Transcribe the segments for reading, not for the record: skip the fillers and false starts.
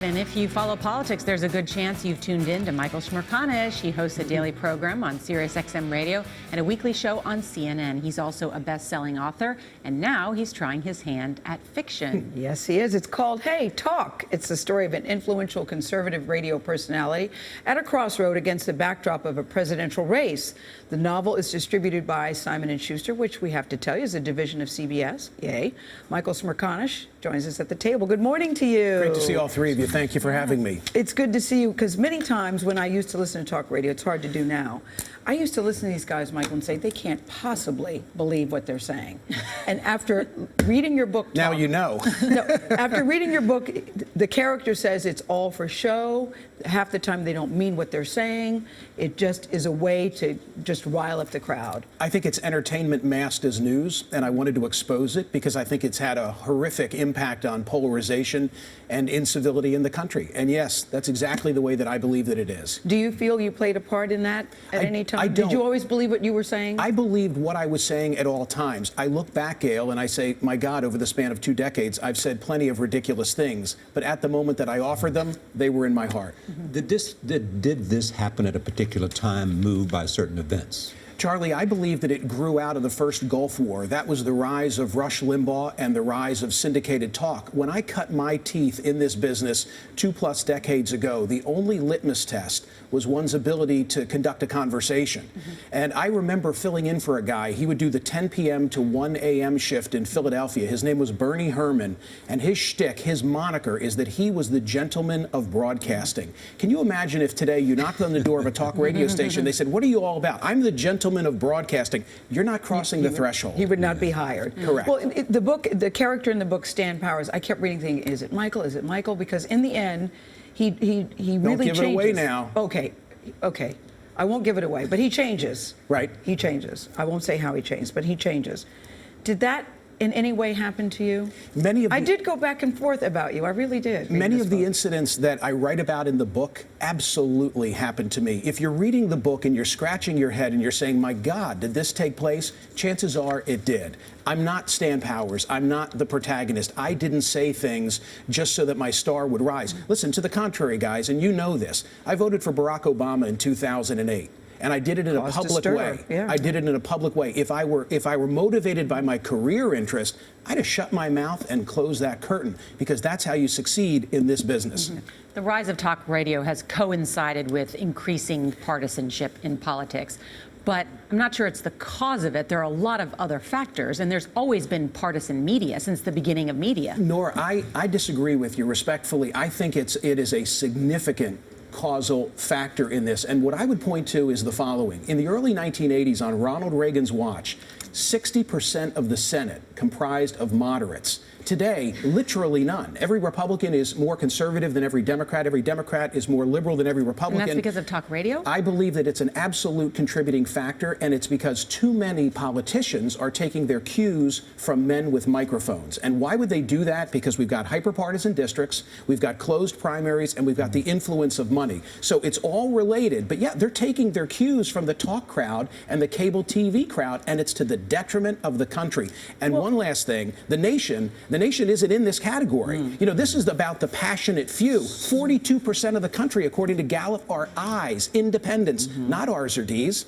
And if you follow politics, there's a good chance you've tuned in to Michael Smerconish. He hosts a daily program on SiriusXM Radio and a weekly show on CNN. He's also a best-selling author, and now he's trying his hand at fiction. Yes, he is. It's called Hey, Talk. It's the story of an influential conservative radio personality at a crossroad against the backdrop of a presidential race. The novel is distributed by Simon Schuster, which we have to tell you is a division of CBS. Yay. Michael Smerconish joins us at the table. Good morning to you. Great to see all three of you. Thank you for having me. It's good to see you, because many times when I used to listen to talk radio, it's hard to do now. I used to listen to these guys, Michael, and say they can't possibly believe what they're saying. And after reading your book, now you know. No, after reading your book, the character says it's all for show. Half the time they don't mean what they're saying. It just is a way to just rile up the crowd. I think it's entertainment masked as news, and I wanted to expose it because I think it's had a horrific impact on polarization and incivility in the country. And yes, that's exactly the way that I believe that it is. Do you feel you played a part in that at any time? I don't. Did you always believe what you were saying? I believed what I was saying at all times. I look back, Gail, and I say, my God, over the span of 2 decades, I've said plenty of ridiculous things. But at the moment that I offered them, they were in my heart. Did this happen at a particular time, moved by certain events? Charlie, I believe that it grew out of the first Gulf War. That was the rise of Rush Limbaugh and the rise of syndicated talk. When I cut my teeth in this business 2+ decades ago, the only litmus test was one's ability to conduct a conversation. And I remember filling in for a guy. He would do the 10 p.m. to 1 a.m. shift in Philadelphia. His name was Bernie Herman, and his shtick, his moniker, is that he was the gentleman of broadcasting. Can you imagine if today you knocked on the door of a talk radio station, they said, what are you all about? I'm the gentleman of broadcasting. You're not crossing the threshold. He would not be hired. Correct. Well, the character in the book, Stan Powers, I kept reading thinking, is it Michael? Is it Michael? Because in the end, he really changes. Don't give it away now. Okay. I won't give it away, but he changes. Right. He changes. I won't say how he changed, but he changes. Did that in any way happen to you? I did go back and forth about you. I really did. Many of the incidents that I write about in the book absolutely happened to me. If you're reading the book and you're scratching your head and you're saying, my God, did this take place? Chances are it did. I'm not Stan Powers. I'm not the protagonist. I didn't say things just so that my star would rise. Listen, to the contrary, guys, and you know this. I voted for Barack Obama in 2008. And I did it in a public way. Yeah. I did it in a public way. If I were motivated by my career interest, I'd have shut my mouth and closed that curtain, because that's how you succeed in this business. The rise of talk radio has coincided with increasing partisanship in politics. But I'm not sure it's the cause of it. There are a lot of other factors, and there's always been partisan media since the beginning of media. Nor, I disagree with you respectfully. I think it is a significant causal factor in this. And what I would point to is the following. In the early 1980s, on Ronald Reagan's watch, 60% of the Senate comprised of moderates. Today, literally none. Every Republican is more conservative than every Democrat. Every Democrat is more liberal than every Republican. And that's because of talk radio? I believe that it's an absolute contributing factor, and it's because too many politicians are taking their cues from men with microphones. And why would they do that? Because we've got hyperpartisan districts, we've got closed primaries, and we've got the influence of money. So it's all related. But yeah, they're taking their cues from the talk crowd and the cable TV crowd, and it's to the detriment of the country. And one last thing, the nation isn't in this category. You know, this is about the passionate few. 42% of the country, according to Gallup, are I's, independents, not R's or D's.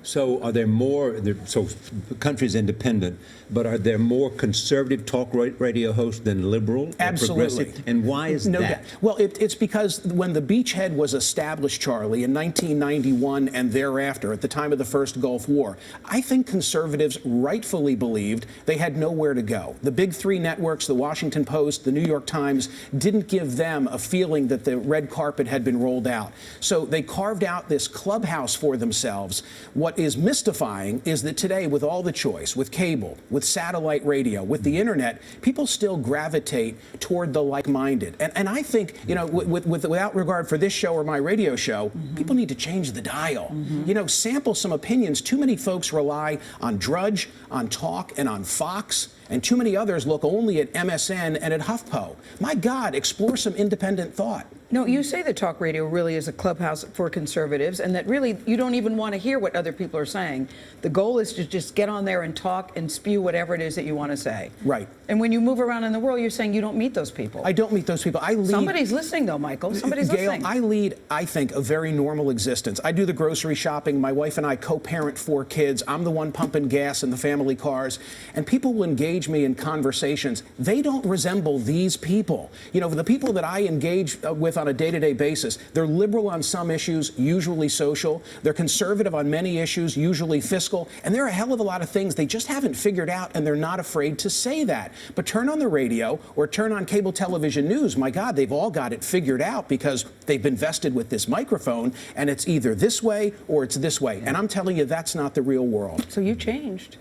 So are there more, so the country's independent, but are there more conservative talk radio hosts than liberal or progressive? And why is that? Well, it's because when the beachhead was established, Charlie, in 1991 and thereafter, at the time of the first Gulf War, I think conservatives rightfully believed they had nowhere to go. The big 3 networks, the Washington Post, the New York Times, didn't give them a feeling that the red carpet had been rolled out. So they carved out this clubhouse for themselves. What is mystifying is that today, with all the choice, with cable, with satellite radio, with the internet, people still gravitate toward the like-minded. And I think, you know, without regard for this show or my radio show, people need to change the dial. You know, sample some opinions. Too many folks rely on Drudge, on Talk, and on Fox, and too many others look only at MSN and at HuffPo. My God, explore some independent thought. No, you say that talk radio really is a clubhouse for conservatives, and that really you don't even want to hear what other people are saying. The goal is to just get on there and talk and spew whatever it is that you want to say. Right. And when you move around in the world, you're saying you don't meet those people. I don't meet those people. I lead. Somebody's listening, though, Michael. Somebody's Gail, listening. I lead, I think, a very normal existence. I do the grocery shopping. My wife and I co-parent 4 kids. I'm the one pumping gas in the family cars. And people will engage me in conversations. They don't resemble these people. You know, the people that I engage with on a day-to-day basis, they're liberal on some issues, usually social. They're conservative on many issues, usually fiscal. And there are a hell of a lot of things they just haven't figured out, and they're not afraid to say that. But turn on the radio or turn on cable television news. My God, they've all got it figured out because they've been vested with this microphone, and it's either this way or it's this way. And I'm telling you, that's not the real world. So you changed.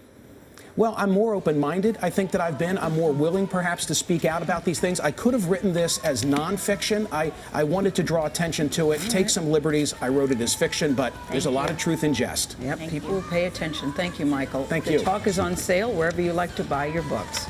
Well, I'm more open-minded, I think, that I've been. I'm more willing, perhaps, to speak out about these things. I could have written this as nonfiction. I wanted to draw attention to it, take some liberties. I wrote it as fiction, but there's a lot of truth in jest. Yep, people will pay attention. Thank you, Michael. Thank The you. talk is on sale wherever you like to buy your books.